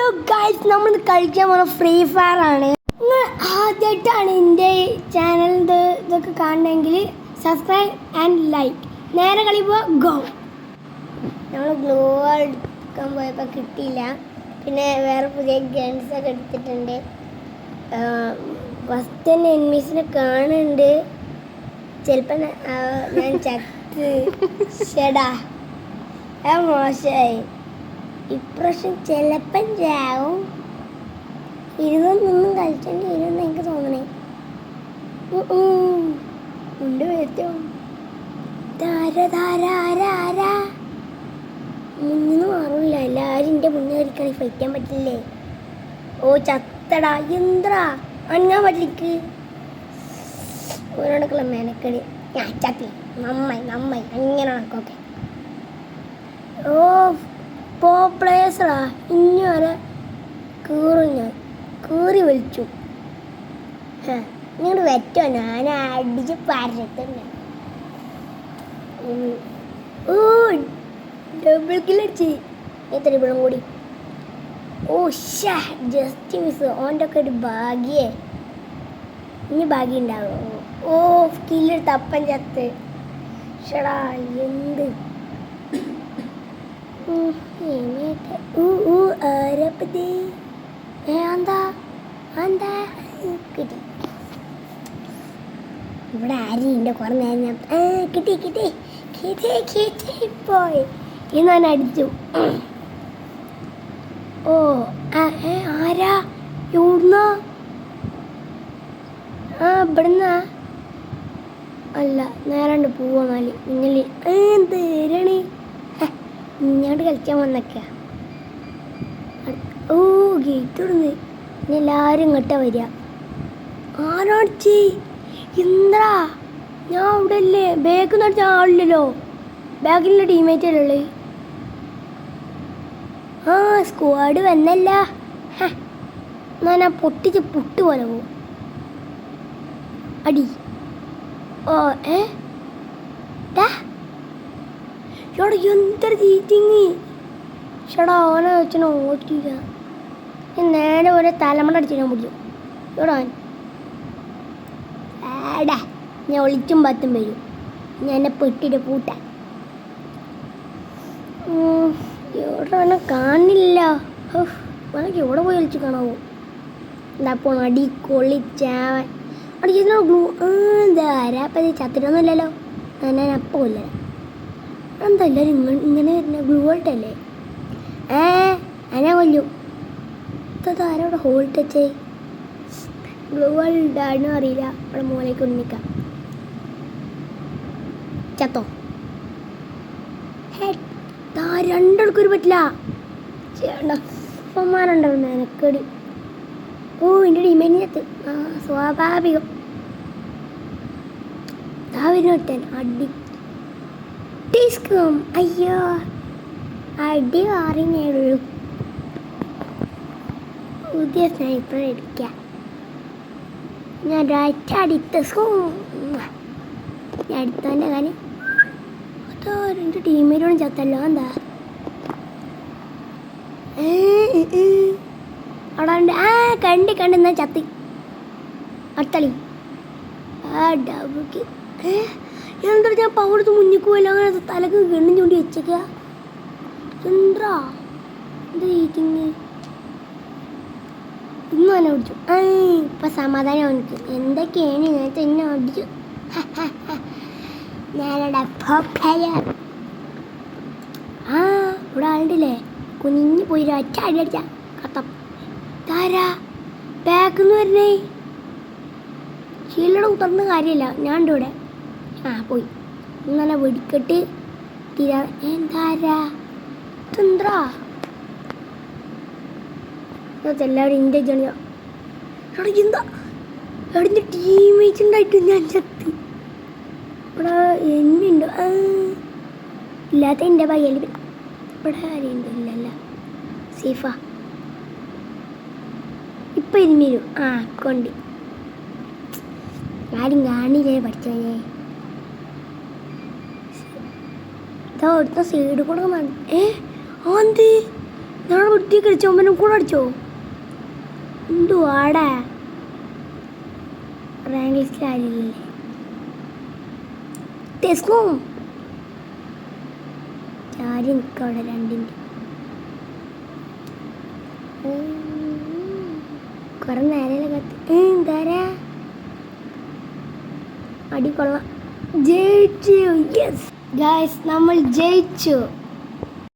Hello guys, നമ്മൾ കളിക്കാൻ പോകുന്ന ഫ്രീ ഫയർ ആണ്. നിങ്ങൾ ആദ്യമായിട്ടാണ് എൻ്റെ ചാനൽ ഇതൊക്കെ കാണണമെങ്കിൽ സബ്സ്ക്രൈബ് ആൻഡ് ലൈക്ക്. നേരെ കളി പോവാ, ഗോ. നമ്മൾ ഗ്ലൂ എടുക്കാൻ പോയപ്പോൾ കിട്ടിയില്ല. പിന്നെ വേറെ പുതിയ ഗൺസൊക്കെ എടുത്തിട്ടുണ്ട്. ഫസ്റ്റ് തന്നെ എനിമീസിനെ കാണുന്നുണ്ട്. ചിലപ്പോൾ ഞാൻ ചത്ത് ഷെടാ മോശമായി. ഇപ്രാവശ്യം ചിലപ്പം ചാവും. ഇരുന്നൊന്നും കളിച്ചേണ്ടി വരുമെന്ന് എനിക്ക് തോന്നണേ. ഉണ്ട് വരുത്തോ മുന്നിന്ന് മാറില്ല. എല്ലാവരും എൻ്റെ മുന്നേ കളിക്കണേ, ഫൈറ്റ് ചെയ്യാൻ പറ്റില്ലേ? ഓ ചത്തടാ, എന്താ അനങ്ങാൻ പറ്റിക്ക് ഓരോടൊക്കെയുള്ള മെനക്കടി. ഞാൻ ചത്തി നന്നായി അങ്ങനെ കണക്കൊക്കെ. ഓ പ്ലേസറാ, ഇനി വരെ ഞാൻ കീറി വിളിച്ചു. നിങ്ങൾ വെറ്റോ, ഞാൻ അടിച്ച് പരത്തന്നെ. ഓ ഡബിൾ കില്ലടിച്ച് എത്രയും കൂടി. ഓ ജസ്റ്റ് മിസ്. ഓൻ്റെ ഒക്കെ ഒരു ഭാഗ്യേ. ഇനി ഭാഗ്യം ഉണ്ടാവും. ഓ കില്ലെടുത്ത് അപ്പം ചത്ത്. ഷടാ എന്ത് ആരപ്പതി കിട്ടി. ഇവിടെ ആരും ഇല്ല. കുറെ നേരം ഞാൻ കിട്ടി പോയി. ഇന്ന് ഞാൻ അടിച്ചു. ഓ ആരാ എവിടുന്ന? ഇവിടുന്ന അല്ല, നേരണ്ട് പോവാന്നാല് നിങ്ങൾ എന്തേരണി ഇങ്ങോട്ട് കളിക്കാൻ വന്നൊക്കെ. ഓ ഗേറ്റ് ഇടുന്ന്. ഇനി എല്ലാവരും ഇങ്ങോട്ടാ വരിക. ആരാടിച്ചി എന്താ? ഞാൻ അവിടെ അല്ലേ. ബാഗ് നടിച്ച ആളില്ലല്ലോ. ബാഗിലുള്ള ടീമേറ്റ് അല്ലേ? സ്ക്വാഡ് വന്നല്ല. ഞാൻ പൊട്ടിച്ച് പുട്ട് പോലെ പോവും. അടി. ഓ എടാ എന്തൊരു ചീറ്റിങ്. ഷടാ ഓനെ വെച്ചോ ഓട്ടില്ല. നേരെ ഓരോ തലമുറ അടിച്ച് ഞാൻ പിടിച്ചു. എടാ ഏടാ ഞാൻ ഒളിച്ചും പത്തും വരും. ഞാൻ എന്നെ പെട്ടിട്ട് പൂട്ടാൻ. എവിടെ അവനെ കാണില്ല. അവനൊക്കെ എവിടെ പോയി ഒളിച്ച് കാണാവോ? എന്താ പോണ അടി കൊള്ളിച്ചാവൻ അടിക്കുന്ന ഗ്ലൂ. എന്താ ആരാപ്പത് ചത്തിട്ടൊന്നുമില്ലല്ലോ. ഞാൻ അപ്പം കൊല്ല. എന്താ എല്ലാവരും ഇങ്ങനെ വരുന്ന? ഗ്ലൂ ഹോൾട്ടല്ലേ? അനാ കൊല്ലും. ആരവിടെ ഹോൾട്ട് വെച്ചേ? ഗ്ലൂ ഹോൾട്ടാണോ അറിയില്ല. അവിടെ മോലേക്ക് ഉണ്ണിക്കാം. ചത്തോ? രണ്ടാൾക്കൊരു പറ്റില്ല. ചേട്ടന്മാരുണ്ടാവും മെനക്കേട്. ഓ എൻ്റെ ടീമേറ്റിന് ചത്ത്. സ്വാഭാവികം. വരുന്നൊട്ടൻ അടി ടിസ്കും. അയ്യോ അടി മാറിയേ ഉള്ളൂ. പുതിയ സ്നൈപ്പർ എടുക്കാം. ഞാൻ ഒരടിത്ത ഞാൻ അടുത്തന്നെ കാര്യം. അതോ എൻ്റെ ടീമേറ്റോടും ചത്തല്ലോ. എന്താ അവിടെ ഉണ്ട്. കണ്ട് എന്നാ ചത്തി. അടുത്തളി ഡബിൾക്ക് എന്താ? ഞാൻ പവടുത്ത് മുന്നിക്ക് പോയില്ല. അങ്ങനെ തലക്ക് ഗണ്ണും ചൂണ്ടി വെച്ചേക്ക. എന്താ എന്താ ഈറ്റിങ്? ഇന്ന് തന്നെ പിടിച്ചു. ഇപ്പം സമാധാനം എനിക്ക്. എന്തൊക്കെയാണ് ഇങ്ങനത്തെ എന്നെ അടിച്ചു. ഞാനടാ ഇവിടെ ആളുണ്ടല്ലേ. കുനിഞ്ഞ് പോയി ഒറ്റ അടി അടിച്ച കത്തം. താരാ ബാക്കിന്ന് വരുന്നേ? ഷീൽഡ് ഉത്തർന്ന കാര്യമില്ല. ഞാൻ ഉണ്ട് ഇവിടെ. പോയി ഇങ്ങനെ വെടിക്കെട്ട് തീരാ. എന്താരാ എന്താ എല്ലാവരും ഇന്ത്യ ജണിയ. എന്താ എവിടെ ടീമേറ്റ് ഉണ്ടായിട്ട് ഞാൻ ചത്ത്. ഇവിടെ എന്നുണ്ട് ഇല്ലാത്ത എൻ്റെ പയ്യൽ. ഇവിടെ ആരുണ്ട്? ഇല്ലല്ല സീഫ. ഇപ്പം ഇരുന്ന് വരും. കൊണ്ട് ആരും കാണില്ലേ പഠിച്ചേ. ഇതാ അടുത്ത സൈഡ് കൂടെ എന്ത് ഞാൻ വൃത്തിയൊക്കെ അടിച്ചോ അമ്മനും കൂടെ അടിച്ചോ എന്തു ആടാ റാങ്ക് ലിസ്റ്റിൽ ആരില്ലേ ടെസ്കോ ചാരി നിൽക്കാം അവിടെ രണ്ടിൻ്റെ കുറെ നേരം കത്ത് എന്താരാ അടി കൊള്ളാം ജയിച്ചു യെസ് ഗായ്സ് നമ്മൾ ജയിച്ചു